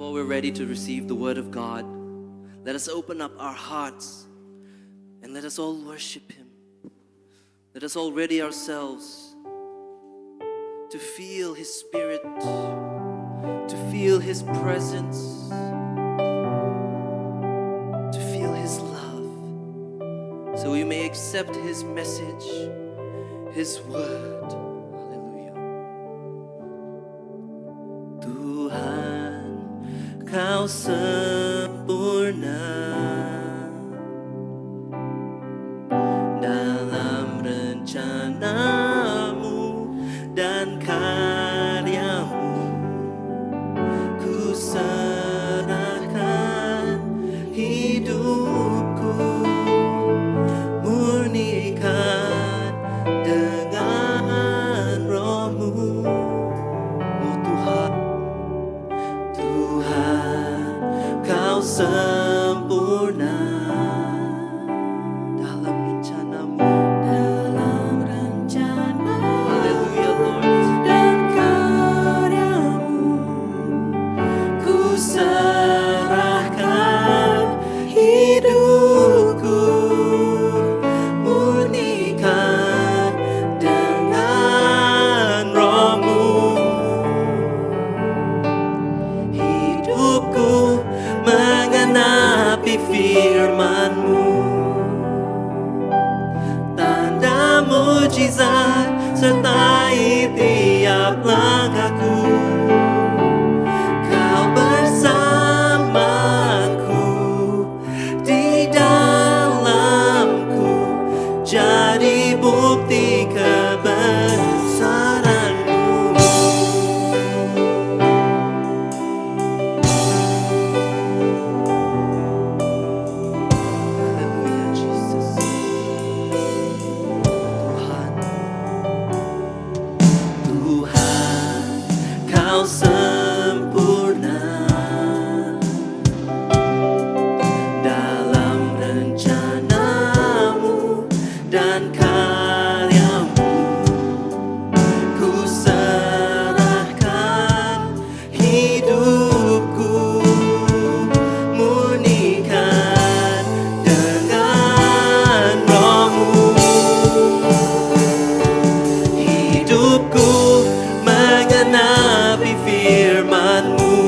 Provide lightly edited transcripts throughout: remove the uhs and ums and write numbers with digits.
Before we're ready to receive the word of God, let us open up our hearts and let us all worship Him. Let us all ready ourselves to feel His Spirit, to feel His presence, to feel His love, so we may accept His message, His word. Hallelujah. Tuhan, Kau sempurna dalam rencanamu dan karyamu. Ku serahkan hidupku, murnikan dengan roh-Mu. Oh Tuhan, Tuhan, Kau sempurna dalam rencanamu. Haleluya Lord. Dan karyamu, Ku serahkan hidupku, murnikan dengan roh-Mu. Hidupku mengenapi firman-Mu, tanda mujizat sertai tiap langkahku. Kau bersamaku, di dalamku, jadi bukti kebesaran-Mu. Haleluya Jesus. Tuhan, Tuhan, Kau sempurna dalam rencanamu dan karyamu. Ku serahkan hidupku, murnikan dengan roh-Mu. Hidupku mengenapi firman-Mu,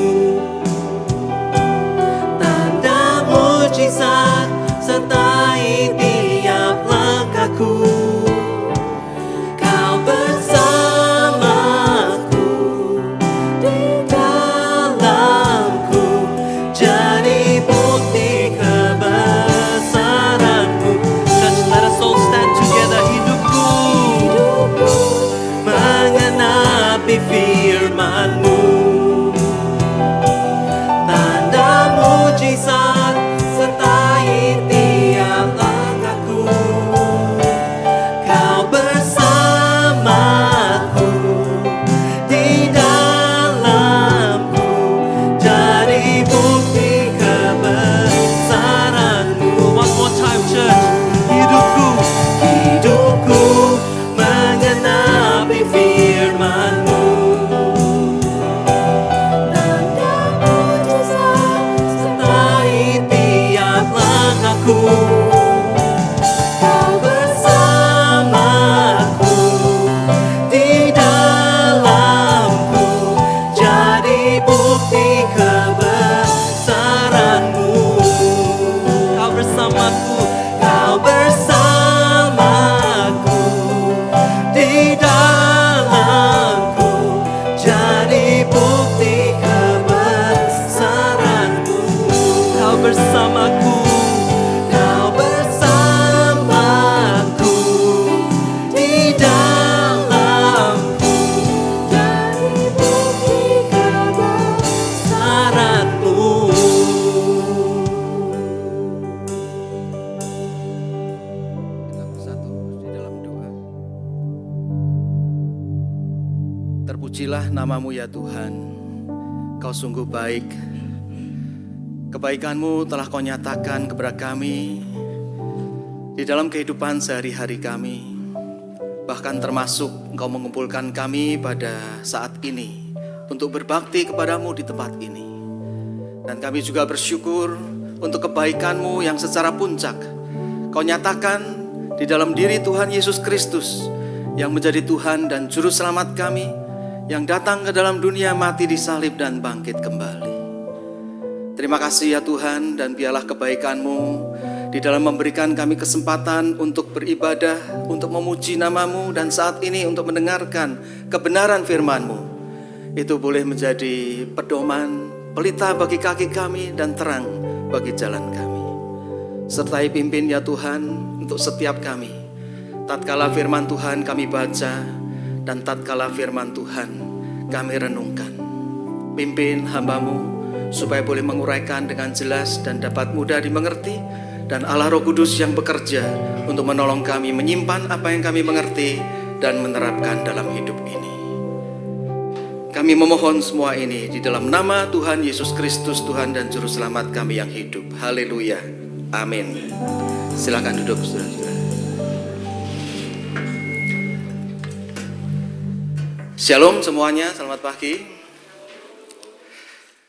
tanda mujizat sertai tiap langkahku. Kau bersamaku, di dalamku, jadi bukti kebesaran-Mu. Church, let us all stand together. Hidupku mengenapi firman-Mu, tanda mujizat sertai tiap langkahku. Kau bersamaku, di dalamku, jadi bukti kebesaran-Mu. One more time, church. Hidupku mengenapi firman-Mu, tanda mujizat sertai tiap langkahku. Kau bersamaku, di dalamku, jadi bukti kebesaran-Mu. Kau bersamaku, Kau bersamaku, di dalamku, jadi bukti kebesaran-Mu. Kau bersamaku, Kau bersamaku, di dalamku, jadi bukti kebesaran-Mu. Kita bersatu di dalam doa. Terpujilah nama-Mu ya Tuhan. Kau sungguh baik. Kebaikan-Mu telah Kau nyatakan kepada kami di dalam kehidupan sehari-hari kami. Bahkan termasuk Engkau mengumpulkan kami pada saat ini untuk berbakti kepadamu di tempat ini. Dan kami juga bersyukur untuk kebaikan-Mu yang secara puncak Kau nyatakan di dalam diri Tuhan Yesus Kristus yang menjadi Tuhan dan Juru Selamat kami, yang datang ke dalam dunia, mati di salib dan bangkit kembali. Terima kasih ya Tuhan, dan biarlah kebaikan-Mu di dalam memberikan kami kesempatan untuk beribadah, untuk memuji nama-Mu, dan saat ini untuk mendengarkan kebenaran firman-Mu. Itu boleh menjadi pedoman, pelita bagi kaki kami dan terang bagi jalan kami. Sertai pimpin ya Tuhan untuk setiap kami. Tatkala firman Tuhan kami baca dan tatkala firman Tuhan kami renungkan. Pimpin hamba-Mu supaya boleh menguraikan dengan jelas dan dapat mudah dimengerti. Dan Allah Roh Kudus yang bekerja untuk menolong kami menyimpan apa yang kami mengerti dan menerapkan dalam hidup ini. Kami memohon semua ini di dalam nama Tuhan Yesus Kristus, Tuhan dan Juru Selamat kami yang hidup. Haleluya. Amin. Silakan duduk saudara-saudara. Shalom semuanya, selamat pagi.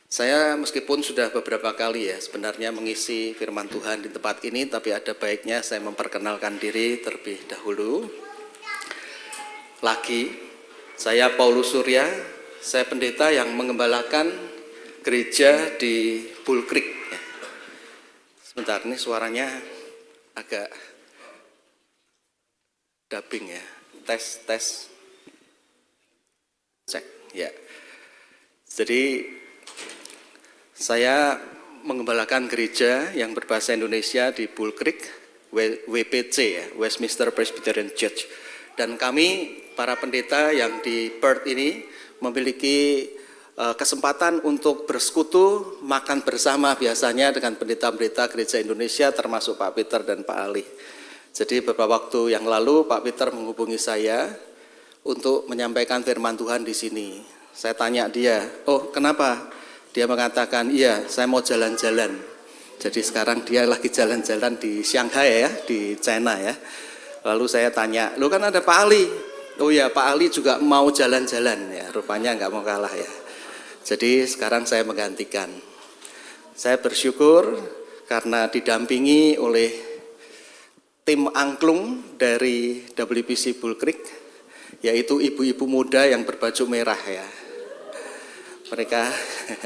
Saya meskipun sudah beberapa kali ya sebenarnya mengisi firman Tuhan di tempat ini, tapi ada baiknya saya memperkenalkan diri terlebih dahulu. Lagi, saya Paulus Surya, saya pendeta yang mengembalakan gereja di Bull Creek. Sebentar, ini suaranya agak dubbing ya. Tes. Cek, ya. Jadi saya mengembalakan gereja yang berbahasa Indonesia di Bull Creek, WPC ya, Westminster Presbyterian Church. Dan kami para pendeta yang di Perth ini memiliki kesempatan untuk bersekutu, makan bersama biasanya dengan pendeta-pendeta gereja Indonesia termasuk Pak Peter dan Pak Ali. Jadi beberapa waktu yang lalu Pak Peter menghubungi saya untuk menyampaikan firman Tuhan di sini. Saya tanya dia, "Oh, kenapa?" Dia mengatakan, "Iya, saya mau jalan-jalan." Jadi sekarang dia lagi jalan-jalan di Shanghai ya, di China ya. Lalu saya tanya, "Lo kan ada Pak Ali?" "Oh ya, Pak Ali juga mau jalan-jalan." Ya, rupanya nggak mau kalah ya. Jadi sekarang saya menggantikan. Saya bersyukur karena didampingi oleh tim angklung dari WPC Bull Creek, yaitu ibu-ibu muda yang berbaju merah ya. Mereka,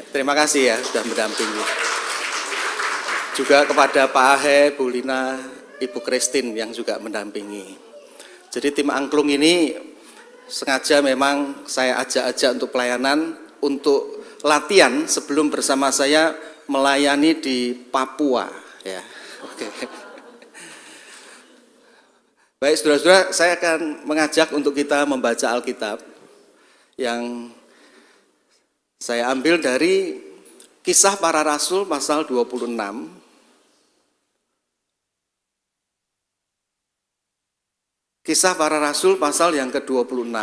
terima kasih ya sudah mendampingi. Juga kepada Pak Ahe, Bu Lina, Ibu Christine yang juga mendampingi. Jadi tim angklung ini sengaja memang saya ajak-ajak untuk pelayanan, untuk latihan sebelum bersama saya melayani di Papua ya. Oke. Baik saudara-saudara, saya akan mengajak untuk kita membaca Alkitab yang saya ambil dari Kisah Para Rasul pasal 26. Kisah Para Rasul pasal yang ke-26.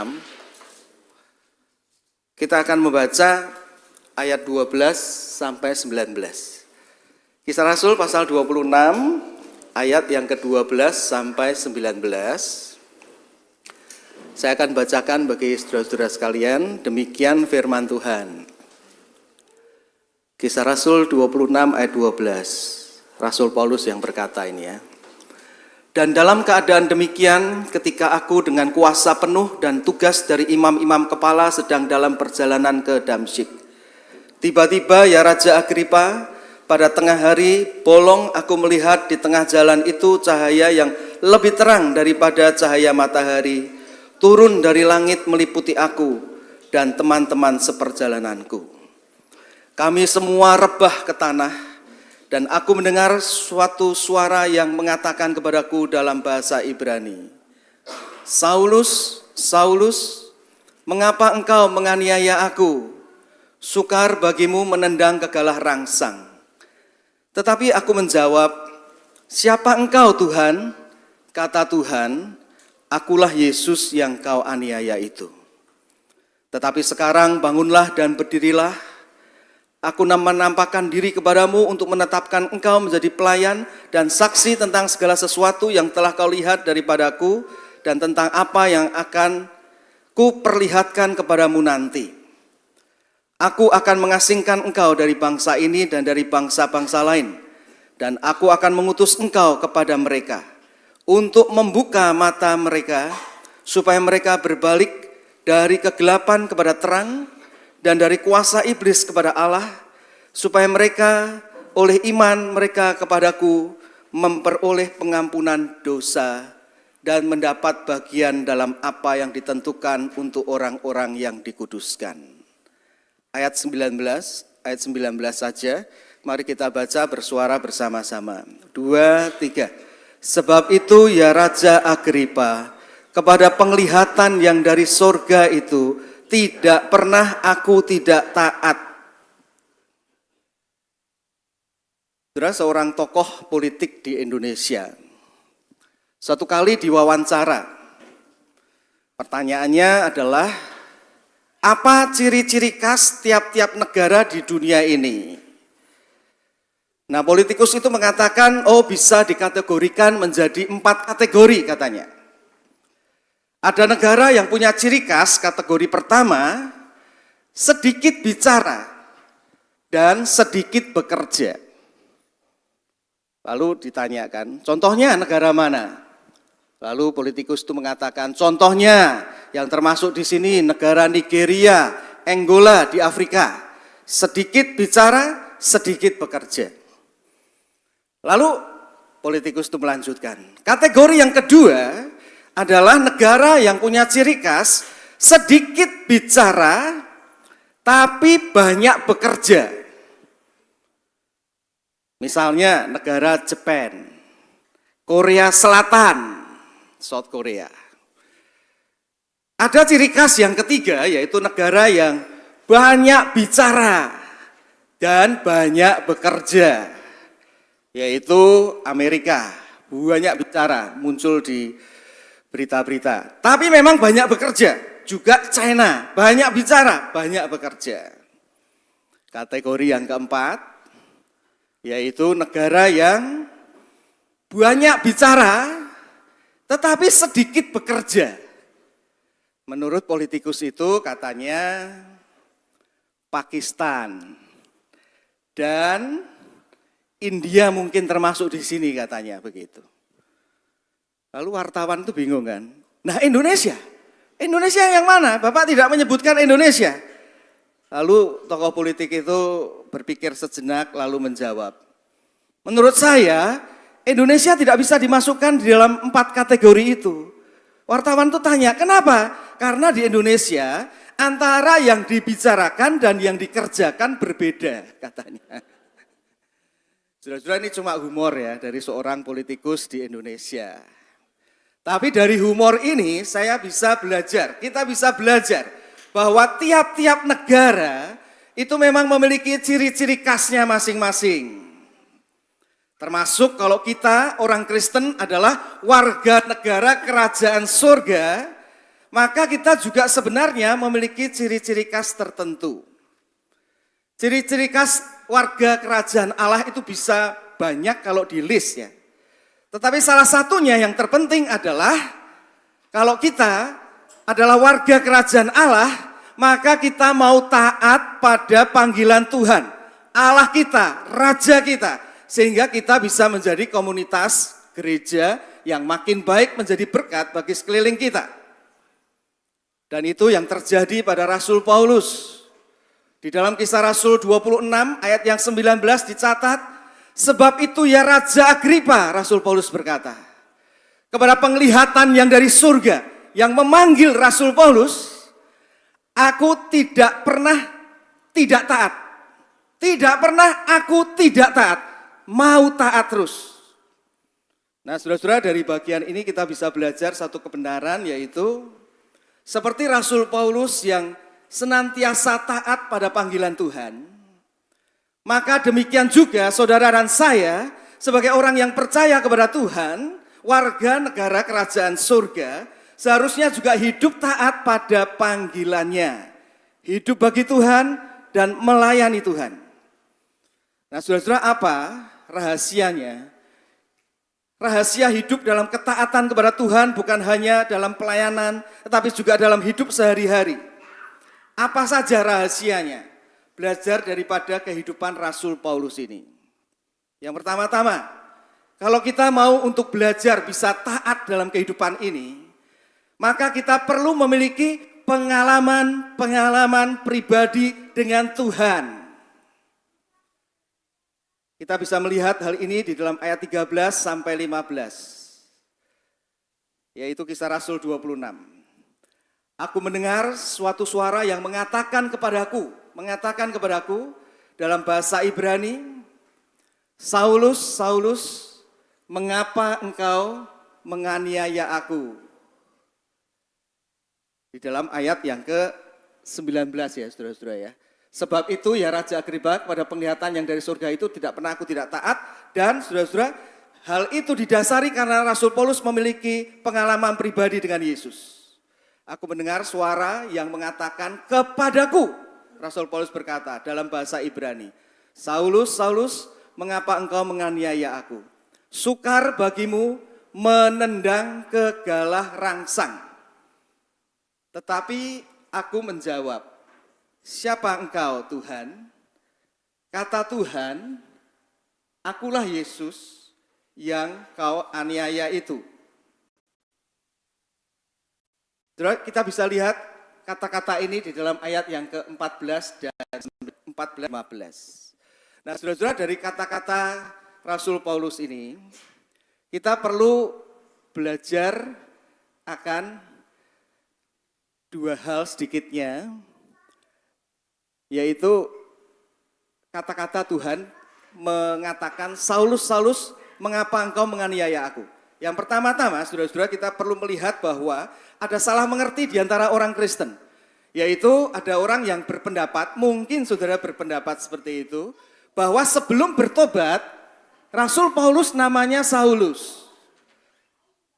Kita akan membaca ayat 12 sampai 19. Kisah Rasul pasal 26 ayat yang ke-12 sampai 19. Saya akan bacakan bagi saudara-saudara sekalian, demikian firman Tuhan. Kisah Rasul 26 ayat 12. Rasul Paulus yang berkata ini ya. Dan dalam keadaan demikian, ketika aku dengan kuasa penuh dan tugas dari imam-imam kepala sedang dalam perjalanan ke Damsyik. Tiba-tiba ya Raja Agripa, pada tengah hari bolong aku melihat di tengah jalan itu cahaya yang lebih terang daripada cahaya matahari, turun dari langit meliputi aku dan teman-teman seperjalananku. Kami semua rebah ke tanah. Dan aku mendengar suatu suara yang mengatakan kepadaku dalam bahasa Ibrani, Saulus, Saulus, mengapa engkau menganiaya aku? Sukar bagimu menendang kegalah rangsang. Tetapi aku menjawab, siapa engkau Tuhan? Kata Tuhan, akulah Yesus yang kau aniaya itu. Tetapi sekarang bangunlah dan berdirilah. Aku menampakkan diri kepadamu untuk menetapkan engkau menjadi pelayan dan saksi tentang segala sesuatu yang telah kau lihat daripadaku dan tentang apa yang akan ku perlihatkan kepadamu nanti. Aku akan mengasingkan engkau dari bangsa ini dan dari bangsa-bangsa lain, dan aku akan mengutus engkau kepada mereka untuk membuka mata mereka, supaya mereka berbalik dari kegelapan kepada terang dan dari kuasa iblis kepada Allah, supaya mereka oleh iman mereka kepadaku memperoleh pengampunan dosa dan mendapat bagian dalam apa yang ditentukan untuk orang-orang yang dikuduskan. Ayat 19 saja, mari kita baca bersuara bersama-sama. 2, 3. Sebab itu ya Raja Agripa, kepada penglihatan yang dari sorga itu tidak pernah aku tidak taat. Saudara, seorang tokoh politik di Indonesia satu kali diwawancara. Pertanyaannya adalah, apa ciri-ciri khas tiap-tiap negara di dunia ini? Nah, politikus itu mengatakan, bisa dikategorikan menjadi 4 kategori katanya. Ada negara yang punya ciri khas, kategori pertama, sedikit bicara dan sedikit bekerja. Lalu ditanyakan, contohnya negara mana? Lalu politikus itu mengatakan, contohnya yang termasuk di sini negara Nigeria, Angola di Afrika. Sedikit bicara, sedikit bekerja. Lalu politikus itu melanjutkan. Kategori yang kedua adalah negara yang punya ciri khas, sedikit bicara, tapi banyak bekerja. Misalnya negara Jepang, Korea Selatan, South Korea. Ada ciri khas yang ketiga, yaitu negara yang banyak bicara dan banyak bekerja, yaitu Amerika. Banyak bicara, muncul di berita-berita. Tapi memang banyak bekerja, juga China, banyak bicara, banyak bekerja. Kategori yang keempat, yaitu negara yang banyak bicara, tetapi sedikit bekerja. Menurut politikus itu katanya Pakistan dan India mungkin termasuk di sini katanya begitu. Lalu wartawan itu bingung kan. Nah, Indonesia yang mana? Bapak tidak menyebutkan Indonesia. Lalu tokoh politik itu berpikir sejenak lalu menjawab. Menurut saya Indonesia tidak bisa dimasukkan di dalam 4 kategori itu. Wartawan itu tanya, kenapa? Karena di Indonesia antara yang dibicarakan dan yang dikerjakan berbeda katanya. Saudara-saudara, ini cuma humor ya dari seorang politikus di Indonesia. Tapi dari humor ini saya bisa belajar, kita bisa belajar bahwa tiap-tiap negara itu memang memiliki ciri-ciri khasnya masing-masing. Termasuk kalau kita orang Kristen adalah warga negara kerajaan surga, maka kita juga sebenarnya memiliki ciri-ciri khas tertentu. Ciri-ciri khas warga kerajaan Allah itu bisa banyak kalau di list ya. Tetapi salah satunya yang terpenting adalah kalau kita adalah warga kerajaan Allah, maka kita mau taat pada panggilan Tuhan, Allah kita, Raja kita. Sehingga kita bisa menjadi komunitas gereja yang makin baik menjadi berkat bagi sekeliling kita. Dan itu yang terjadi pada Rasul Paulus. Di dalam Kisah Rasul 26 ayat yang 19 dicatat, sebab itu ya Raja Agripa, Rasul Paulus berkata, kepada penglihatan yang dari surga, yang memanggil Rasul Paulus, aku tidak pernah tidak taat. Tidak pernah aku tidak taat. Mau taat terus. Nah, saudara-saudara, dari bagian ini kita bisa belajar satu kebenaran, yaitu seperti Rasul Paulus yang senantiasa taat pada panggilan Tuhan, maka demikian juga saudara dan saya sebagai orang yang percaya kepada Tuhan, warga negara kerajaan surga, seharusnya juga hidup taat pada panggilannya, hidup bagi Tuhan dan melayani Tuhan. Nah, saudara-saudara, apa rahasianya? Rahasia hidup dalam ketaatan kepada Tuhan bukan hanya dalam pelayanan, tetapi juga dalam hidup sehari-hari. Apa saja rahasianya? belajar daripada kehidupan Rasul Paulus ini. Yang pertama-tama, kalau kita mau untuk belajar bisa taat dalam kehidupan ini, maka kita perlu memiliki pengalaman pribadi dengan Tuhan. Kita bisa melihat hal ini di dalam ayat 13 sampai 15. Yaitu Kisah Rasul 26. Aku mendengar suatu suara yang mengatakan kepadaku dalam bahasa Ibrani, Saulus, Saulus, mengapa engkau menganiaya aku? Di dalam ayat yang ke-19 ya saudara-saudara ya. Sebab itu ya Raja Agripa, kepada penglihatan yang dari surga itu aku tidak taat. Dan saudara-saudara, hal itu didasari karena Rasul Paulus memiliki pengalaman pribadi dengan Yesus. Aku mendengar suara yang mengatakan kepadaku, Rasul Paulus berkata dalam bahasa Ibrani, Saulus, Saulus, mengapa engkau menganiaya aku? Sukar bagimu menendang ke galah rangsang. Tetapi aku menjawab, siapa engkau Tuhan? Kata Tuhan, akulah Yesus yang kau aniaya itu. Kita bisa lihat kata-kata ini di dalam ayat yang ke-14 dan 14-15. Nah, saudara-saudara, dari kata-kata Rasul Paulus ini, kita perlu belajar akan dua hal sedikitnya, yaitu kata-kata Tuhan mengatakan, Saulus, Saulus, mengapa engkau menganiaya aku? Yang pertama-tama, saudara-saudara, kita perlu melihat bahwa ada salah mengerti di antara orang Kristen. Yaitu ada orang yang berpendapat, mungkin saudara berpendapat seperti itu, bahwa sebelum bertobat, Rasul Paulus namanya Saulus.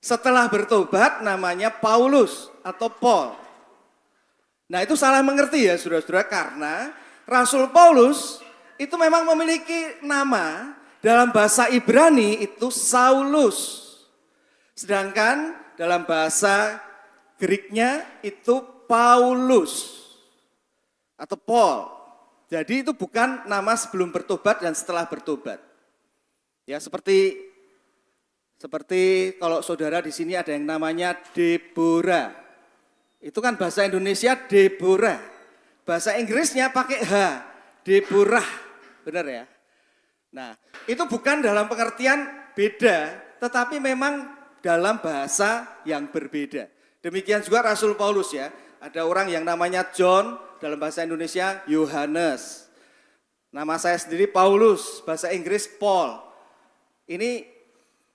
Setelah bertobat namanya Paulus atau Paul. Nah itu salah mengerti ya saudara-saudara, karena Rasul Paulus itu memang memiliki nama dalam bahasa Ibrani itu Saulus. Sedangkan dalam bahasa Greknya itu Paulus atau Paul. Jadi itu bukan nama sebelum bertobat dan setelah bertobat. Ya seperti kalau saudara di sini ada yang namanya Deborah. Itu kan bahasa Indonesia Deborah. Bahasa Inggrisnya pakai H, Deborah. Benar ya? Nah, itu bukan dalam pengertian beda, tetapi memang dalam bahasa yang berbeda. Demikian juga Rasul Paulus ya. Ada orang yang namanya John, dalam bahasa Indonesia Yohanes. Nama saya sendiri Paulus, bahasa Inggris Paul. Ini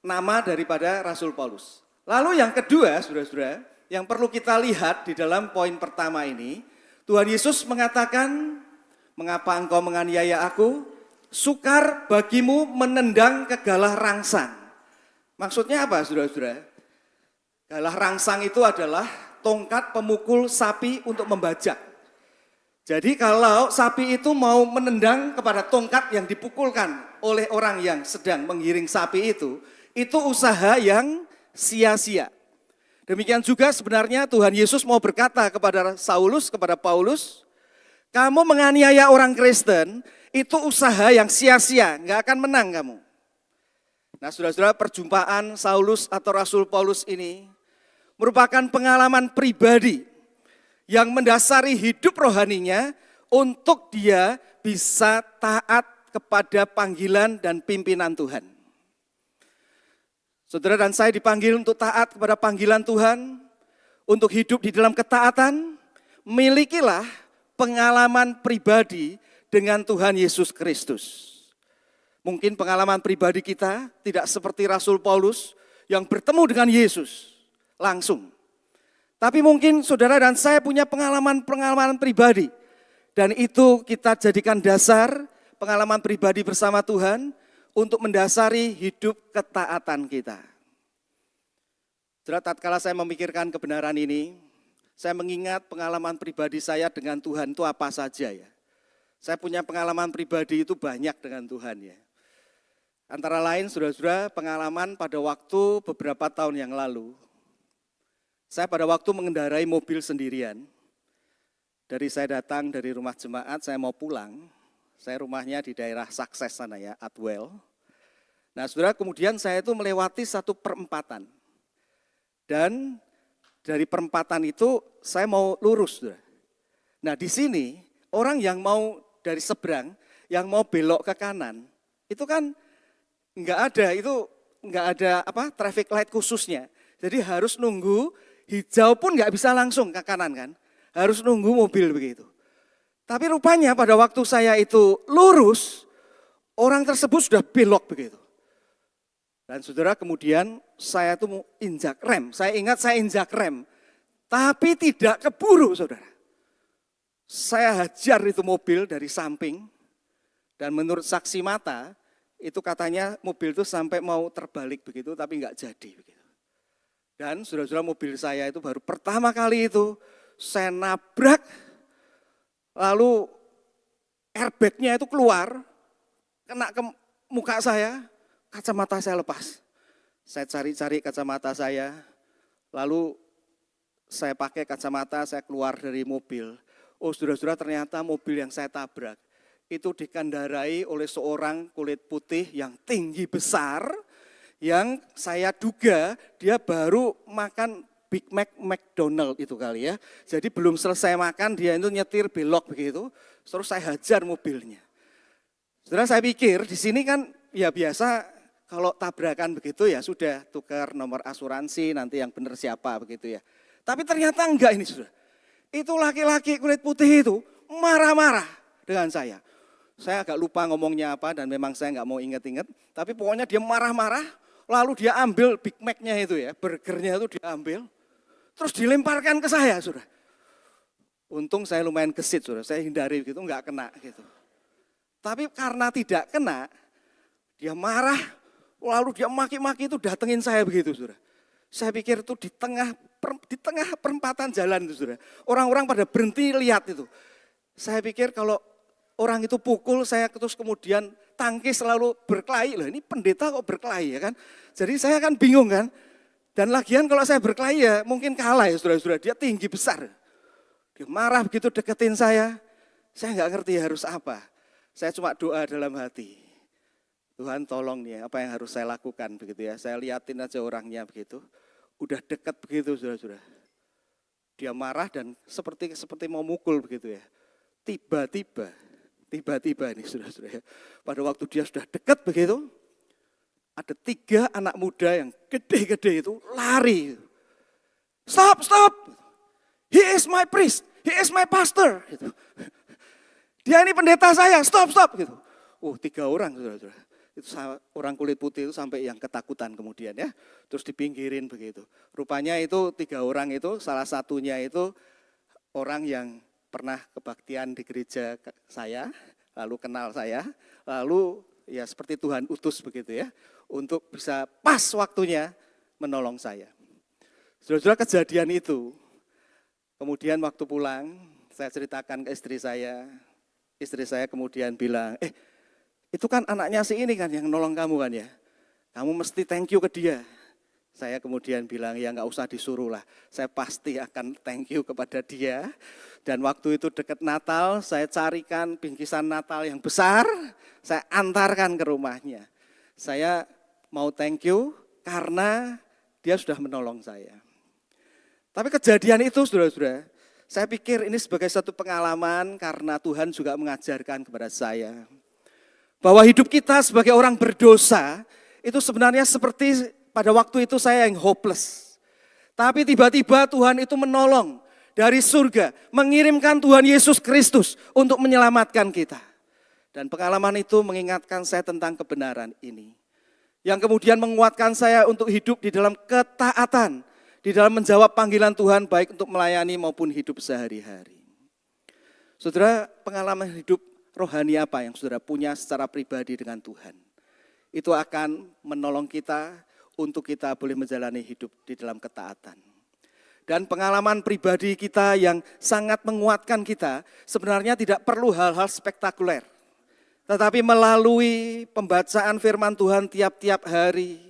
nama daripada Rasul Paulus. Lalu yang kedua, saudara-saudara, yang perlu kita lihat di dalam poin pertama ini, Tuhan Yesus mengatakan, mengapa engkau menganiaya aku? Sukar bagimu menendang ke galah rangsang. Maksudnya apa, saudara-saudara? Galah rangsang itu adalah tongkat pemukul sapi untuk membajak. Jadi kalau sapi itu mau menendang kepada tongkat yang dipukulkan oleh orang yang sedang menggiring sapi itu usaha yang sia-sia. Demikian juga sebenarnya Tuhan Yesus mau berkata kepada Saulus, kepada Paulus, kamu menganiaya orang Kristen, itu usaha yang sia-sia, nggak akan menang kamu. Nah saudara-saudara, perjumpaan Saulus atau Rasul Paulus ini merupakan pengalaman pribadi yang mendasari hidup rohaninya untuk dia bisa taat kepada panggilan dan pimpinan Tuhan. Saudara dan saya dipanggil untuk taat kepada panggilan Tuhan, untuk hidup di dalam ketaatan, milikilah pengalaman pribadi dengan Tuhan Yesus Kristus. Mungkin pengalaman pribadi kita tidak seperti Rasul Paulus yang bertemu dengan Yesus langsung. Tapi mungkin saudara dan saya punya pengalaman pribadi. Dan itu kita jadikan dasar pengalaman pribadi bersama Tuhan untuk mendasari hidup ketaatan kita. Saudara, tatkala saya memikirkan kebenaran ini, saya mengingat pengalaman pribadi saya dengan Tuhan itu apa saja ya. Saya punya pengalaman pribadi itu banyak dengan Tuhan ya. Antara lain saudara-saudara pengalaman pada waktu beberapa tahun yang lalu. Saya pada waktu mengendarai mobil sendirian. Dari saya datang dari rumah jemaat, saya mau pulang. Saya rumahnya di daerah Sukses sana ya, Atwell. Nah saudara, kemudian saya itu melewati satu perempatan. Dan dari perempatan itu saya mau lurus, saudara. Nah di sini orang yang mau dari seberang, yang mau belok ke kanan, itu kan nggak ada traffic light khususnya. Jadi harus nunggu hijau pun nggak bisa langsung ke kanan kan, harus nunggu mobil begitu. Tapi rupanya pada waktu saya itu lurus, orang tersebut sudah belok begitu. Dan saudara kemudian saya tuh mau injak rem, saya ingat saya injak rem, tapi tidak keburu saudara. Saya hajar itu mobil dari samping, dan menurut saksi mata, itu katanya mobil itu sampai mau terbalik begitu, tapi enggak jadi begitu. Dan saudara-saudara mobil saya itu baru pertama kali itu, saya nabrak, lalu airbagnya itu keluar, kena ke muka saya, kacamata saya lepas. Saya cari-cari kacamata saya, lalu saya pakai kacamata, saya keluar dari mobil. Oh saudara-saudara, ternyata mobil yang saya tabrak itu dikendarai oleh seorang kulit putih yang tinggi besar, yang saya duga dia baru makan Big Mac McDonald itu kali ya. Jadi belum selesai makan dia itu nyetir belok begitu, terus saya hajar mobilnya. Saudara, saya pikir di sini kan ya biasa kalau tabrakan begitu ya sudah tukar nomor asuransi, nanti yang benar siapa begitu ya. Tapi ternyata enggak ini saudara. Itu laki-laki kulit putih itu marah-marah dengan saya. Saya agak lupa ngomongnya apa dan memang saya enggak mau inget-inget. Tapi pokoknya dia marah-marah, lalu dia ambil Big Mac-nya itu ya, burgernya itu dia ambil. Terus dilemparkan ke saya saudara. Untung saya lumayan gesit saudara, saya hindari gitu, enggak kena gitu. Tapi karena tidak kena, dia marah, lalu dia maki-maki itu datengin saya begitu saudara. Saya pikir itu di tengah perempatan jalan itu saudara. Orang-orang pada berhenti lihat itu. Saya pikir kalau orang itu pukul saya terus kemudian tangkis lalu berkelahi. Loh ini pendeta kok berkelahi ya kan. Jadi saya kan bingung kan. Dan lagian kalau saya berkelahi ya mungkin kalah ya saudara-saudara. Dia tinggi besar. Dia marah begitu deketin saya. Saya nggak ngerti harus apa. Saya cuma doa dalam hati. Tuhan tolong nih apa yang harus saya lakukan begitu ya. Saya liatin aja orangnya begitu. Udah dekat begitu saudara-saudara. Dia marah dan seperti mau mukul begitu ya. Tiba-tiba nih saudara-saudara ya. Pada waktu dia sudah dekat begitu. Ada 3 anak muda yang gede-gede itu lari. Stop. He is my priest. He is my pastor. Gitu. Dia ini pendeta saya, stop gitu. 3 orang saudara-saudara. Itu orang kulit putih itu sampai yang ketakutan kemudian ya. Terus dipinggirin begitu. Rupanya itu 3 orang itu, salah satunya itu orang yang pernah kebaktian di gereja saya, lalu kenal saya, lalu ya seperti Tuhan utus begitu ya. Untuk bisa pas waktunya menolong saya. Saudara-saudara kejadian itu, kemudian waktu pulang saya ceritakan ke istri saya kemudian bilang, itu kan anaknya si ini kan yang nolong kamu kan ya. Kamu mesti thank you ke dia. Saya kemudian bilang, ya nggak usah disuruh lah. Saya pasti akan thank you kepada dia. Dan waktu itu dekat Natal, saya carikan bingkisan Natal yang besar. Saya antarkan ke rumahnya. Saya mau thank you karena dia sudah menolong saya. Tapi kejadian itu saudara-saudara, saya pikir ini sebagai satu pengalaman karena Tuhan juga mengajarkan kepada saya. Bahwa hidup kita sebagai orang berdosa itu sebenarnya seperti pada waktu itu saya yang hopeless. Tapi tiba-tiba Tuhan itu menolong dari surga. Mengirimkan Tuhan Yesus Kristus untuk menyelamatkan kita. Dan pengalaman itu mengingatkan saya tentang kebenaran ini. Yang kemudian menguatkan saya untuk hidup di dalam ketaatan. Di dalam menjawab panggilan Tuhan baik untuk melayani maupun hidup sehari-hari. Saudara, pengalaman hidup rohani apa yang saudara punya secara pribadi dengan Tuhan? Itu akan menolong kita untuk kita boleh menjalani hidup di dalam ketaatan. Dan pengalaman pribadi kita yang sangat menguatkan kita sebenarnya tidak perlu hal-hal spektakuler. Tetapi melalui pembacaan firman Tuhan tiap-tiap hari,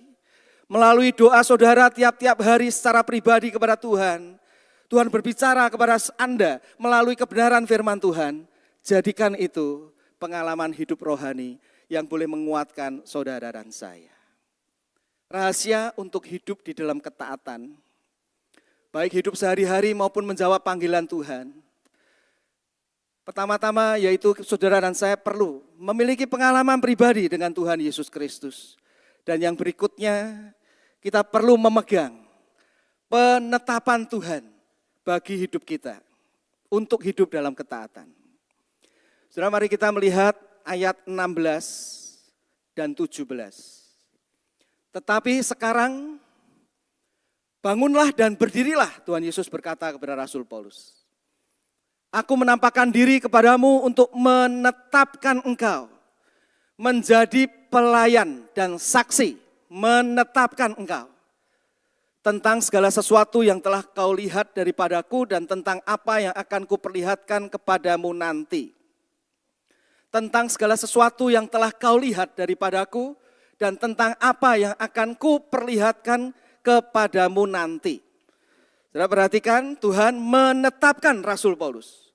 melalui doa saudara tiap-tiap hari secara pribadi kepada Tuhan, Tuhan berbicara kepada Anda melalui kebenaran firman Tuhan, jadikan itu pengalaman hidup rohani yang boleh menguatkan saudara dan saya. Rahasia untuk hidup di dalam ketaatan, baik hidup sehari-hari maupun menjawab panggilan Tuhan. Pertama-tama yaitu saudara dan saya perlu memiliki pengalaman pribadi dengan Tuhan Yesus Kristus. Dan yang berikutnya kita perlu memegang penetapan Tuhan bagi hidup kita untuk hidup dalam ketaatan. Saudara, mari kita melihat ayat 16 dan 17. Tetapi sekarang bangunlah dan berdirilah, Tuhan Yesus berkata kepada Rasul Paulus. Aku menampakkan diri kepadamu untuk menetapkan engkau menjadi pelayan dan saksi, menetapkan engkau tentang segala sesuatu yang telah kau lihat daripadaku dan tentang apa yang akan kuperlihatkan kepadamu nanti. Tentang segala sesuatu yang telah kau lihat daripadaku dan tentang apa yang akan kuperlihatkan kepadamu nanti. Saudara perhatikan, Tuhan menetapkan Rasul Paulus.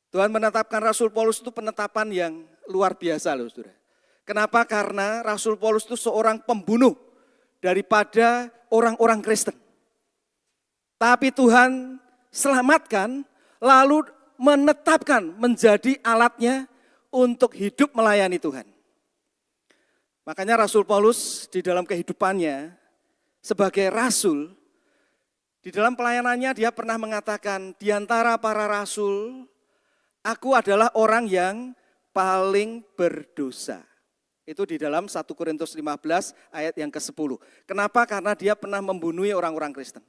Tuhan menetapkan Rasul Paulus itu penetapan yang luar biasa loh saudara. Kenapa? Karena Rasul Paulus itu seorang pembunuh daripada orang-orang Kristen. Tapi Tuhan selamatkan lalu menetapkan menjadi alatnya untuk hidup melayani Tuhan. Makanya Rasul Paulus di dalam kehidupannya sebagai rasul, di dalam pelayanannya dia pernah mengatakan, di antara para rasul, aku adalah orang yang paling berdosa. Itu di dalam 1 Korintus 15 ayat yang ke-10. Kenapa? Karena dia pernah membunuh orang-orang Kristen.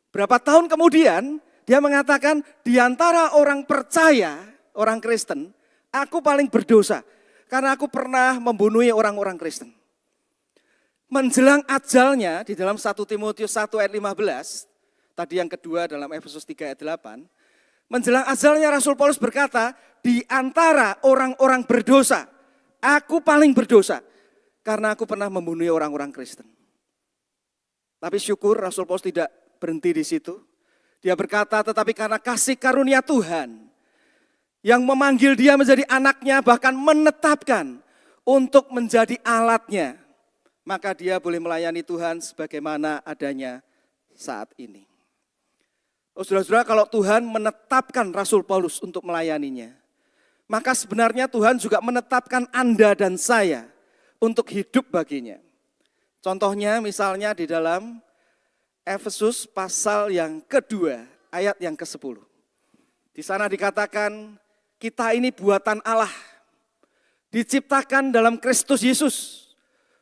Berapa tahun kemudian dia mengatakan, di antara orang percaya, orang Kristen, aku paling berdosa. Karena aku pernah membunuh orang-orang Kristen. Menjelang ajalnya di dalam 1 Timotius 1 ayat 15, tadi yang kedua dalam Efesus 3 ayat 8, menjelang ajalnya Rasul Paulus berkata, di antara orang-orang berdosa, aku paling berdosa karena aku pernah membunuh orang-orang Kristen. Tapi syukur Rasul Paulus tidak berhenti di situ. Dia berkata, tetapi karena kasih karunia Tuhan yang memanggil dia menjadi anaknya, bahkan menetapkan untuk menjadi alatnya, maka dia boleh melayani Tuhan sebagaimana adanya saat ini. Oh saudara-saudara, kalau Tuhan menetapkan Rasul Paulus untuk melayaninya, maka sebenarnya Tuhan juga menetapkan Anda dan saya untuk hidup baginya. Contohnya misalnya di dalam Efesus pasal yang kedua, ayat yang ke-10. Di sana dikatakan, kita ini buatan Allah, diciptakan dalam Kristus Yesus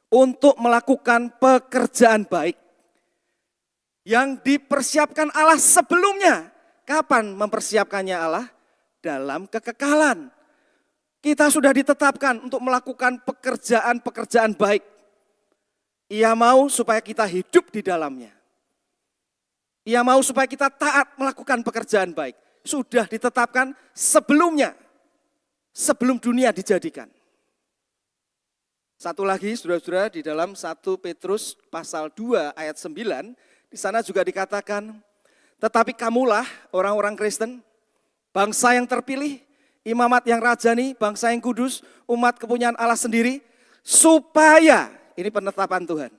untuk melakukan pekerjaan baik yang dipersiapkan Allah sebelumnya. Kapan mempersiapkannya Allah? Dalam kekekalan. Kita sudah ditetapkan untuk melakukan pekerjaan-pekerjaan baik. Ia mau supaya kita hidup di dalamnya. Ia mau supaya kita taat melakukan pekerjaan baik. Sudah ditetapkan sebelumnya, sebelum dunia dijadikan. Satu lagi saudara-saudara di dalam 1 Petrus pasal 2 ayat 9, di sana juga dikatakan, tetapi kamulah orang-orang Kristen, bangsa yang terpilih, imamat yang rajani, bangsa yang kudus, umat kepunyaan Allah sendiri, supaya, ini penetapan Tuhan,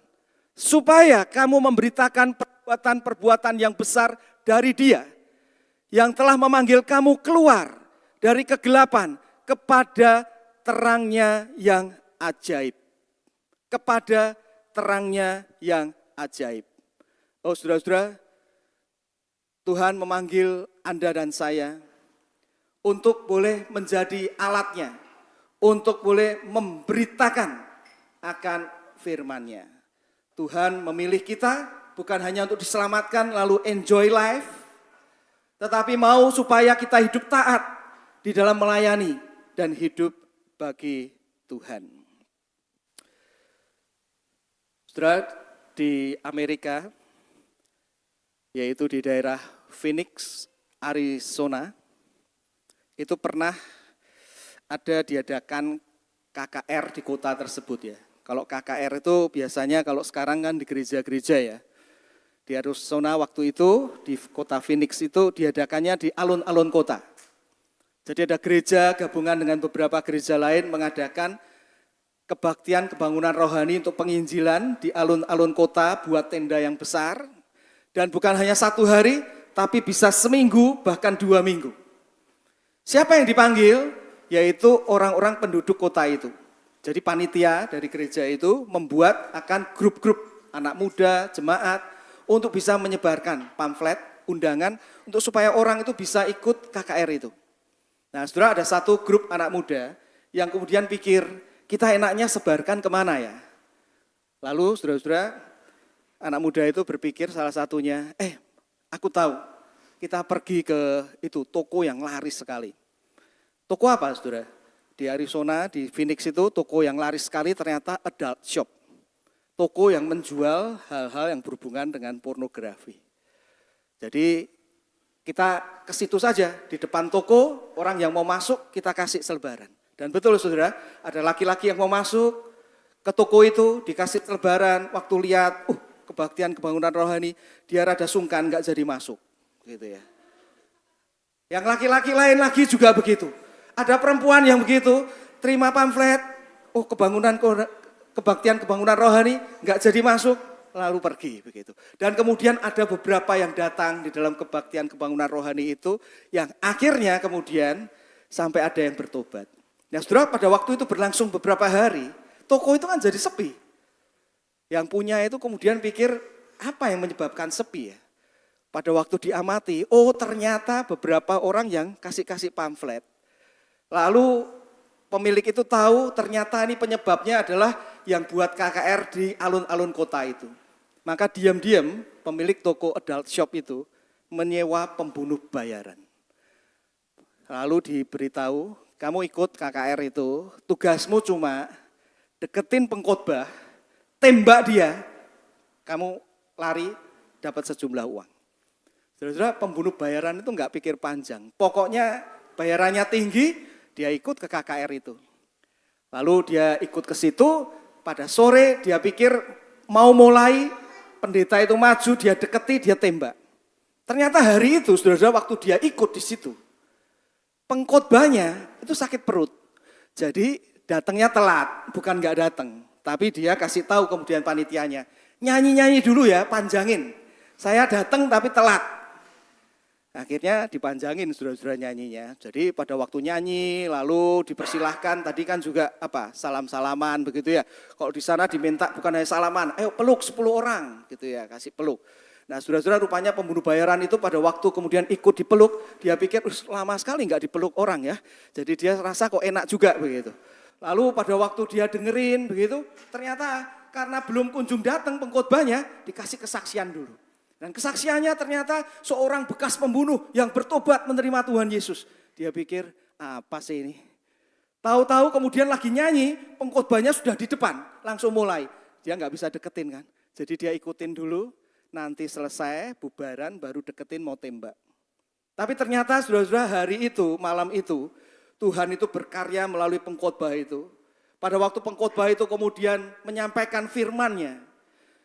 supaya kamu memberitakan perbuatan-perbuatan yang besar dari Dia, yang telah memanggil kamu keluar dari kegelapan kepada terangnya yang ajaib. Kepada terangnya yang ajaib. Oh saudara-saudara, Tuhan memanggil Anda dan saya untuk boleh menjadi alatnya, untuk boleh memberitakan akan firman-Nya. Tuhan memilih kita bukan hanya untuk diselamatkan lalu enjoy life, tetapi mau supaya kita hidup taat di dalam melayani dan hidup bagi Tuhan. Saudara, di Amerika, yaitu di daerah Phoenix, Arizona, itu pernah ada diadakan KKR di kota tersebut ya. Kalau KKR itu biasanya kalau sekarang kan di gereja-gereja ya. Di Arizona waktu itu, di kota Phoenix itu diadakannya di alun-alun kota. Jadi ada gereja gabungan dengan beberapa gereja lain mengadakan kebaktian kebangunan rohani untuk penginjilan di alun-alun kota, buat tenda yang besar. Dan bukan hanya 1 hari, tapi bisa seminggu bahkan 2 minggu. Siapa yang dipanggil? Yaitu orang-orang penduduk kota itu. Jadi panitia dari gereja itu membuat akan grup-grup anak muda, jemaat, untuk bisa menyebarkan pamflet, undangan, untuk supaya orang itu bisa ikut KKR itu. Nah, saudara, ada satu grup anak muda yang kemudian pikir, kita enaknya sebarkan kemana ya? Lalu saudara-saudara, anak muda itu berpikir salah satunya, aku tahu, kita pergi ke itu toko yang laris sekali. Toko apa saudara? Di Arizona, di Phoenix itu toko yang laris sekali ternyata adult shop. Toko yang menjual hal-hal yang berhubungan dengan pornografi. Jadi kita ke situ saja, di depan toko, orang yang mau masuk kita kasih selebaran. Dan betul saudara, ada laki-laki yang mau masuk ke toko itu, dikasih selebaran, waktu lihat, kebaktian kebangunan rohani, dia rada sungkan, enggak jadi masuk. Gitu ya. Yang laki-laki lain lagi juga begitu. Ada perempuan yang begitu, terima pamflet, kebaktian kebangunan rohani, enggak jadi masuk, lalu pergi begitu. Dan kemudian ada beberapa yang datang di dalam kebaktian kebangunan rohani itu, yang akhirnya kemudian sampai ada yang bertobat. Nah saudara, pada waktu itu berlangsung beberapa hari, toko itu kan jadi sepi. Yang punya itu kemudian pikir, apa yang menyebabkan sepi ya? Pada waktu diamati, ternyata beberapa orang yang kasih pamflet. Lalu pemilik itu tahu ternyata ini penyebabnya adalah yang buat KKR di alun-alun kota itu. Maka diam-diam pemilik toko adult shop itu menyewa pembunuh bayaran. Lalu diberitahu, kamu ikut KKR itu, tugasmu cuma deketin pengkhotbah, tembak dia, kamu lari dapat sejumlah uang. Saudara-saudara, pembunuh bayaran itu enggak pikir panjang. Pokoknya bayarannya tinggi, dia ikut ke KKR itu. Lalu dia ikut ke situ, pada sore dia pikir mau mulai, pendeta itu maju, dia deketi, dia tembak. Ternyata hari itu, saudara-saudara, waktu dia ikut di situ, pengkhotbahnya itu sakit perut. Jadi datangnya telat, bukan enggak datang. Tapi dia kasih tahu kemudian panitianya, nyanyi-nyanyi dulu ya, panjangin. Saya datang tapi telat. Akhirnya dipanjangin saudara-saudara nyanyinya. Jadi pada waktu nyanyi lalu dipersilahkan, tadi kan juga salam-salaman begitu ya. Kalau di sana diminta bukan hanya salaman, ayo peluk 10 orang gitu ya, kasih peluk. Nah saudara-saudara, rupanya pembunuh bayaran itu pada waktu kemudian ikut dipeluk, dia pikir lama sekali enggak dipeluk orang ya. Jadi dia rasa kok enak juga begitu. Lalu pada waktu dia dengerin begitu, ternyata karena belum kunjung datang pengkhotbahnya, dikasih kesaksian dulu. Dan kesaksiannya ternyata seorang bekas pembunuh yang bertobat menerima Tuhan Yesus. Dia pikir, apa sih ini? Tahu-tahu kemudian lagi nyanyi, pengkhotbahnya sudah di depan, langsung mulai. Dia nggak bisa deketin kan. Jadi dia ikutin dulu, nanti selesai, bubaran, baru deketin mau tembak. Tapi ternyata saudara-saudara, hari itu, malam itu, Tuhan itu berkarya melalui pengkhotbah itu. Pada waktu pengkhotbah itu kemudian menyampaikan firman-Nya,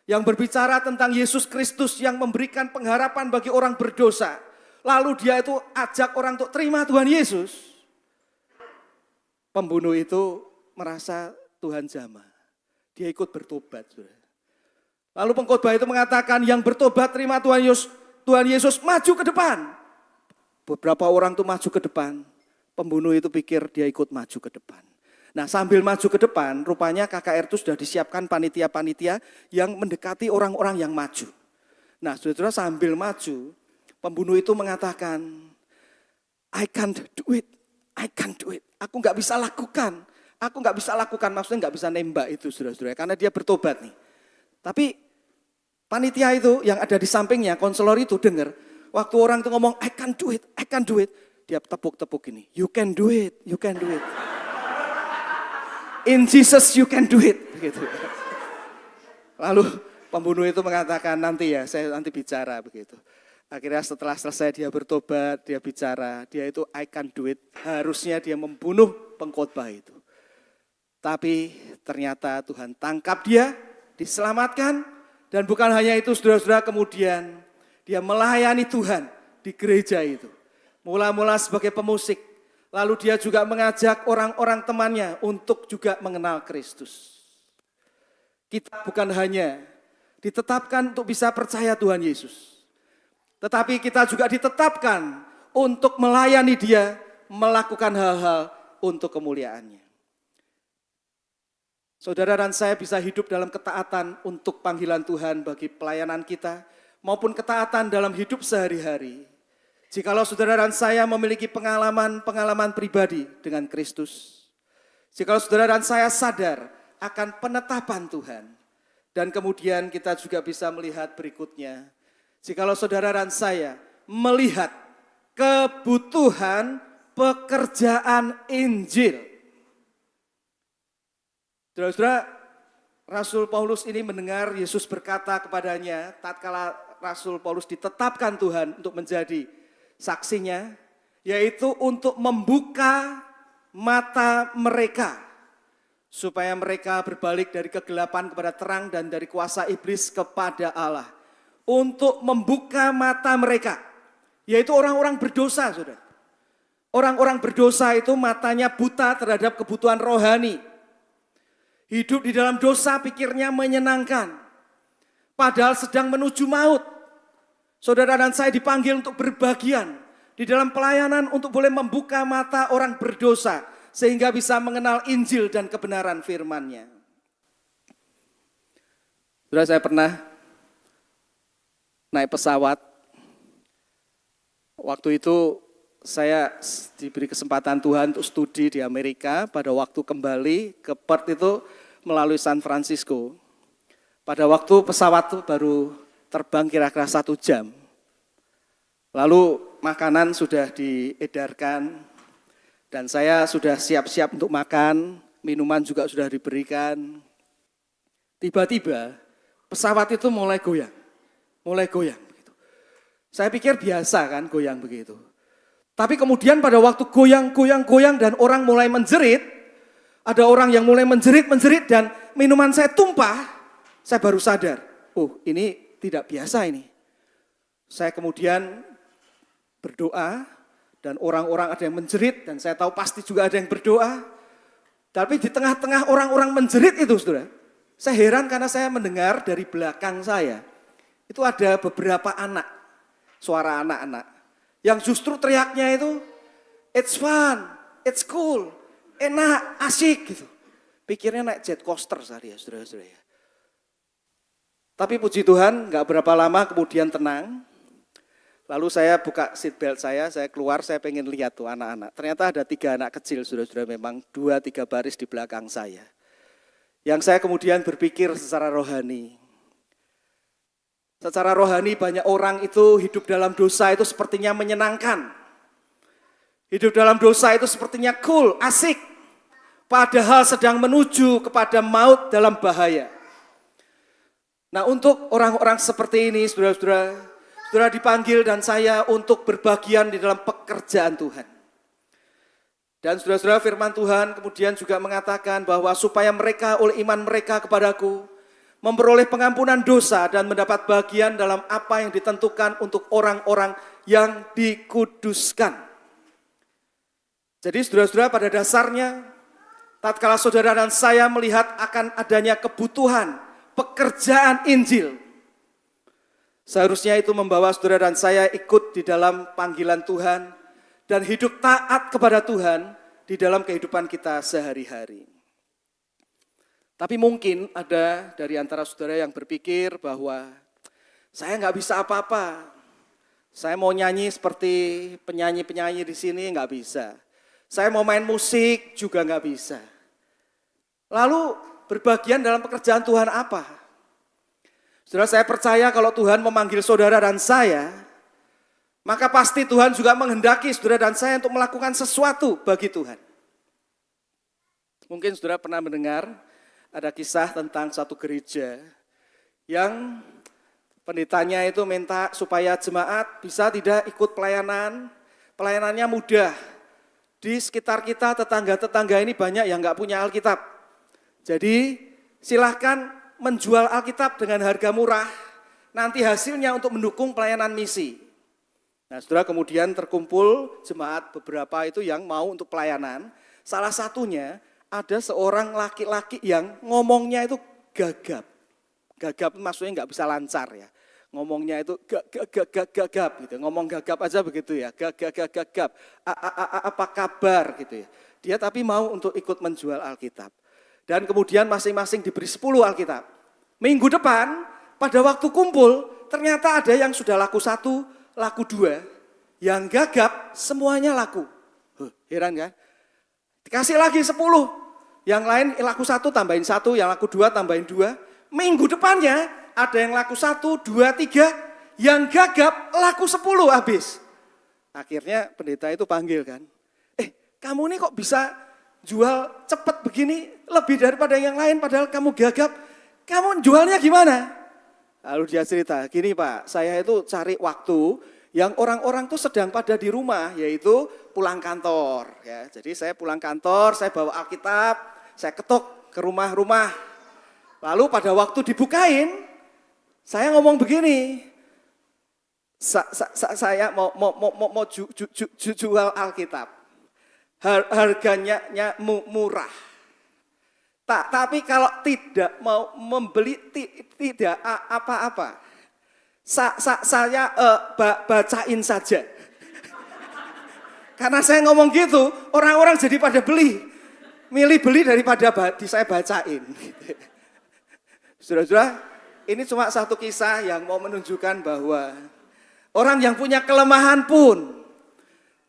yang berbicara tentang Yesus Kristus yang memberikan pengharapan bagi orang berdosa. Lalu dia itu ajak orang untuk terima Tuhan Yesus. Pembunuh itu merasa Tuhan jamah. Dia ikut bertobat. Lalu pengkhotbah itu mengatakan yang bertobat terima Tuhan Yesus maju ke depan. Beberapa orang itu maju ke depan. Pembunuh itu pikir dia ikut maju ke depan. Nah sambil maju ke depan, rupanya KKR itu sudah disiapkan panitia-panitia yang mendekati orang-orang yang maju. Nah saudara, sambil maju, pembunuh itu mengatakan, I can't do it, I can't do it. Aku nggak bisa lakukan, maksudnya nggak bisa nembak itu saudara-saudara, karena dia bertobat nih. Tapi panitia itu yang ada di sampingnya, konselor itu dengar, waktu orang itu ngomong, I can't do it, dia tepuk-tepuk ini, you can do it. In Jesus you can do it. Begitu. Lalu pembunuh itu mengatakan nanti ya, saya nanti bicara begitu. Akhirnya setelah selesai dia bertobat, dia bicara, dia itu I can do it. Harusnya dia membunuh pengkhotbah itu. Tapi ternyata Tuhan tangkap dia, diselamatkan, Dan bukan hanya itu saudara-saudara, kemudian dia melayani Tuhan di gereja itu. Mula-mula sebagai pemusik, lalu dia juga mengajak orang-orang temannya untuk juga mengenal Kristus. Kita bukan hanya ditetapkan untuk bisa percaya Tuhan Yesus, tetapi kita juga ditetapkan untuk melayani Dia, melakukan hal-hal untuk kemuliaannya. Saudara dan saya bisa hidup dalam ketaatan untuk panggilan Tuhan bagi pelayanan kita, maupun ketaatan dalam hidup sehari-hari. Jikalau saudara dan saya memiliki pengalaman pribadi dengan Kristus, jikalau saudara dan saya sadar akan penetapan Tuhan, dan kemudian kita juga bisa melihat berikutnya, jikalau saudara dan saya melihat kebutuhan pekerjaan Injil. Saudara-saudara, Rasul Paulus ini mendengar Yesus berkata kepadanya, tatkala Rasul Paulus ditetapkan Tuhan untuk menjadi saksinya, yaitu untuk membuka mata mereka, supaya mereka berbalik dari kegelapan kepada terang dan dari kuasa iblis kepada Allah. Untuk membuka mata mereka, yaitu orang-orang berdosa, saudara. Orang-orang berdosa itu matanya buta terhadap kebutuhan rohani. Hidup di dalam dosa pikirnya menyenangkan, padahal sedang menuju maut. Saudara dan saya dipanggil untuk berbagian di dalam pelayanan untuk boleh membuka mata orang berdosa, sehingga bisa mengenal Injil dan kebenaran firman-Nya. Saudara, saya pernah naik pesawat. Waktu itu saya diberi kesempatan Tuhan untuk studi di Amerika. Pada waktu kembali ke Perth itu melalui San Francisco. Pada waktu pesawat itu baru terbang kira-kira 1 jam. Lalu makanan sudah diedarkan dan saya sudah siap-siap untuk makan, minuman juga sudah diberikan. Tiba-tiba pesawat itu mulai goyang. Begitu. Saya pikir biasa kan goyang begitu. Tapi kemudian pada waktu goyang dan orang mulai menjerit, ada orang yang mulai menjerit dan minuman saya tumpah, saya baru sadar, oh ini tidak biasa ini. Saya kemudian berdoa dan orang-orang ada yang menjerit dan saya tahu pasti juga ada yang berdoa. Tapi di tengah-tengah orang-orang menjerit itu, saudara, saya heran karena saya mendengar dari belakang saya, itu ada beberapa anak, suara anak-anak. Yang justru teriaknya itu, it's fun, it's cool, enak, asik gitu. Pikirnya naik jet coaster sehari ya, saudara-saudara ya. Tapi puji Tuhan, gak berapa lama kemudian tenang. Lalu saya buka seat belt saya keluar, saya pengen lihat tuh anak-anak. Ternyata ada 3 anak kecil, saudara-saudara, memang 2-3 baris di belakang saya. Yang saya kemudian berpikir secara rohani. Secara rohani banyak orang itu hidup dalam dosa itu sepertinya menyenangkan. Hidup dalam dosa itu sepertinya cool, asik. Padahal sedang menuju kepada maut dalam bahaya. Nah, untuk orang-orang seperti ini, saudara dipanggil dan saya untuk berbagian di dalam pekerjaan Tuhan. Dan saudara-saudara, firman Tuhan kemudian juga mengatakan bahwa supaya mereka oleh iman mereka kepadaku memperoleh pengampunan dosa dan mendapat bagian dalam apa yang ditentukan untuk orang-orang yang dikuduskan. Jadi saudara-saudara, pada dasarnya tatkala saudara dan saya melihat akan adanya kebutuhan pekerjaan Injil, seharusnya itu membawa saudara dan saya ikut di dalam panggilan Tuhan dan hidup taat kepada Tuhan di dalam kehidupan kita sehari-hari. Tapi mungkin ada dari antara saudara yang berpikir bahwa saya nggak bisa apa-apa. Saya mau nyanyi seperti penyanyi-penyanyi di sini nggak bisa. Saya mau main musik juga nggak bisa. Lalu berbagian dalam pekerjaan Tuhan apa? Saudara, saya percaya kalau Tuhan memanggil saudara dan saya, maka pasti Tuhan juga menghendaki saudara dan saya untuk melakukan sesuatu bagi Tuhan. Mungkin saudara pernah mendengar ada kisah tentang satu gereja yang pendetanya itu minta supaya jemaat bisa tidak ikut pelayanan. Pelayanannya mudah. Di sekitar kita, tetangga-tetangga ini banyak yang nggak punya Alkitab. Jadi silahkan menjual Alkitab dengan harga murah, nanti hasilnya untuk mendukung pelayanan misi. Nah, saudara, kemudian terkumpul jemaat beberapa itu yang mau untuk pelayanan. Salah satunya ada seorang laki-laki yang ngomongnya itu gagap. Gagap maksudnya nggak bisa lancar ya. Ngomongnya itu gagap gitu. Ngomong gagap aja begitu ya. Gagap. Apa kabar gitu ya. Dia tapi mau untuk ikut menjual Alkitab. Dan kemudian masing-masing diberi 10 Alkitab. Minggu depan pada waktu kumpul ternyata ada yang sudah laku 1, laku 2. Yang gagap semuanya laku. Heran kan? Dikasih lagi 10. Yang lain laku 1 tambahin 1, yang laku 2 tambahin 2. Minggu depannya ada yang laku 1, 2, 3, yang gagap laku 10 habis. Akhirnya pendeta itu panggil kan, kamu ini kok bisa jual cepat begini, lebih daripada yang lain padahal kamu gagap, kamu jualnya gimana? Lalu dia cerita, gini Pak, saya itu cari waktu yang orang-orang tuh sedang pada di rumah, yaitu pulang kantor. Ya, jadi saya pulang kantor, saya bawa Alkitab, saya ketok ke rumah-rumah. Lalu pada waktu dibukain, saya ngomong begini, saya mau jual Alkitab, harganya murah. Tapi kalau tidak mau membeli tidak apa-apa, saya bacain saja. Karena saya ngomong gitu, orang-orang jadi pada milih beli daripada saya bacain. Saudara-saudara, ini cuma satu kisah yang mau menunjukkan bahwa orang yang punya kelemahan pun,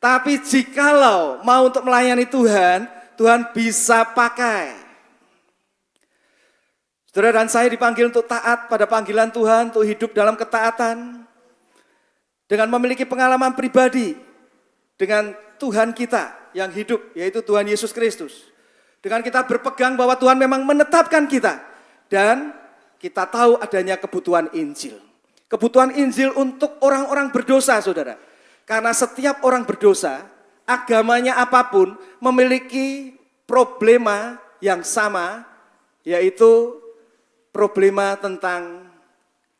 tapi jikalau mau untuk melayani Tuhan, Tuhan bisa pakai. Saudara dan saya dipanggil untuk taat pada panggilan Tuhan, untuk hidup dalam ketaatan, dengan memiliki pengalaman pribadi dengan Tuhan kita yang hidup, yaitu Tuhan Yesus Kristus. Dengan kita berpegang bahwa Tuhan memang menetapkan kita, dan kita tahu adanya kebutuhan Injil. Kebutuhan Injil untuk orang-orang berdosa, saudara. Karena setiap orang berdosa, agamanya apapun, memiliki problema yang sama, yaitu problema tentang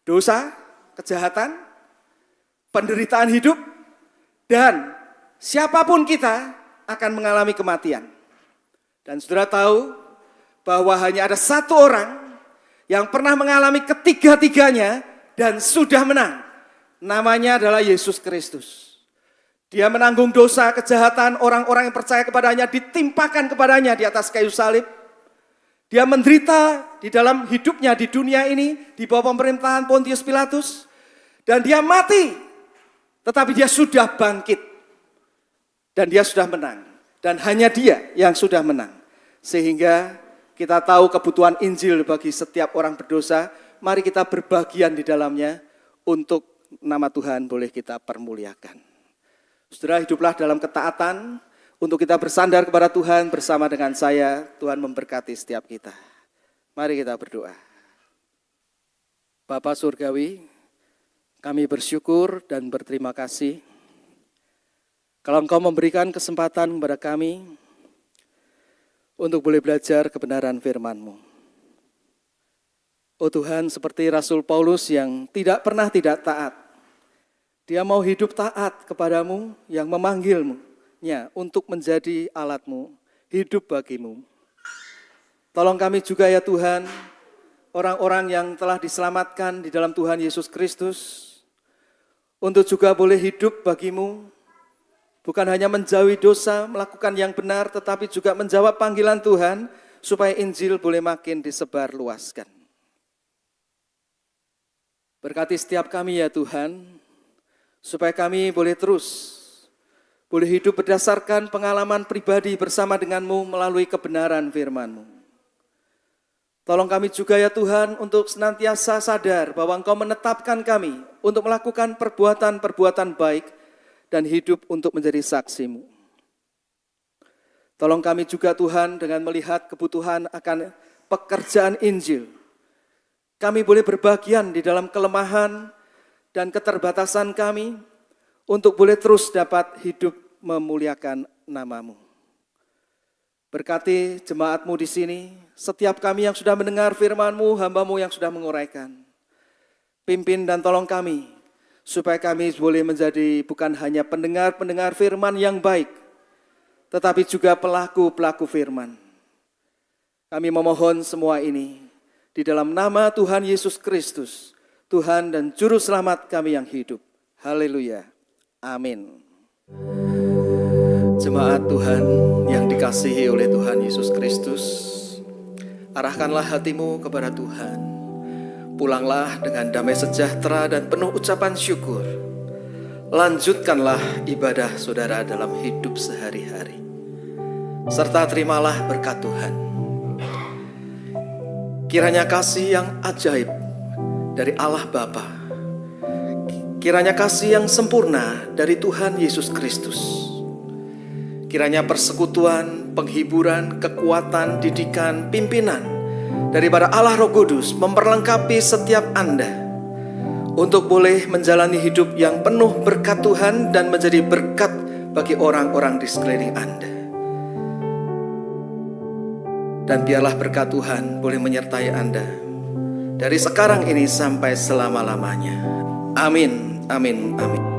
dosa, kejahatan, penderitaan hidup, dan siapapun kita akan mengalami kematian. Dan saudara tahu bahwa hanya ada satu orang yang pernah mengalami ketiga-tiganya dan sudah menang. Namanya adalah Yesus Kristus. Dia menanggung dosa, kejahatan orang-orang yang percaya kepadanya, ditimpakan kepadanya di atas kayu salib. Dia menderita di dalam hidupnya di dunia ini, di bawah pemerintahan Pontius Pilatus. Dan dia mati, tetapi dia sudah bangkit. Dan dia sudah menang. Dan hanya dia yang sudah menang. Sehingga kita tahu kebutuhan Injil bagi setiap orang berdosa, mari kita berbagian di dalamnya untuk nama Tuhan boleh kita permuliakan. Saudara, hiduplah dalam ketaatan untuk kita bersandar kepada Tuhan bersama dengan saya. Tuhan memberkati setiap kita. Mari kita berdoa. Bapa Surgawi, kami bersyukur dan berterima kasih kalau Engkau memberikan kesempatan kepada kami untuk boleh belajar kebenaran firman-Mu. Oh Tuhan, seperti Rasul Paulus yang tidak pernah tidak taat. Dia mau hidup taat kepadamu yang memanggilmu-nya untuk menjadi alat-Mu, hidup bagi-Mu. Tolong kami juga ya Tuhan, orang-orang yang telah diselamatkan di dalam Tuhan Yesus Kristus, untuk juga boleh hidup bagi-Mu, bukan hanya menjauhi dosa, melakukan yang benar, tetapi juga menjawab panggilan Tuhan, supaya Injil boleh makin disebarluaskan. Berkati setiap kami ya Tuhan, supaya kami boleh boleh hidup berdasarkan pengalaman pribadi bersama dengan-Mu melalui kebenaran firman-Mu. Tolong kami juga ya Tuhan untuk senantiasa sadar bahwa Engkau menetapkan kami untuk melakukan perbuatan-perbuatan baik dan hidup untuk menjadi saksi-Mu. Tolong kami juga Tuhan dengan melihat kebutuhan akan pekerjaan Injil. Kami boleh berbagian di dalam kelemahan dan keterbatasan kami untuk boleh terus dapat hidup memuliakan nama-Mu. Berkati jemaat-Mu di sini, setiap kami yang sudah mendengar firman-Mu, hamba-Mu yang sudah menguraikan. Pimpin dan tolong kami, supaya kami boleh menjadi bukan hanya pendengar-pendengar firman yang baik, tetapi juga pelaku-pelaku firman. Kami memohon semua ini di dalam nama Tuhan Yesus Kristus, Tuhan dan Juru Selamat kami yang hidup. Haleluya. Amin. Jemaat Tuhan yang dikasihi oleh Tuhan Yesus Kristus, arahkanlah hatimu kepada Tuhan. Pulanglah dengan damai sejahtera dan penuh ucapan syukur. Lanjutkanlah ibadah saudara dalam hidup sehari-hari. Serta terimalah berkat Tuhan. Kiranya kasih yang ajaib dari Allah Bapa, kiranya kasih yang sempurna dari Tuhan Yesus Kristus, kiranya persekutuan, penghiburan, kekuatan, didikan, pimpinan daripada Allah Roh Kudus memperlengkapi setiap Anda untuk boleh menjalani hidup yang penuh berkat Tuhan dan menjadi berkat bagi orang-orang di sekeliling Anda. Dan biarlah berkat Tuhan boleh menyertai Anda dari sekarang ini sampai selama-lamanya. Amin, amin, amin.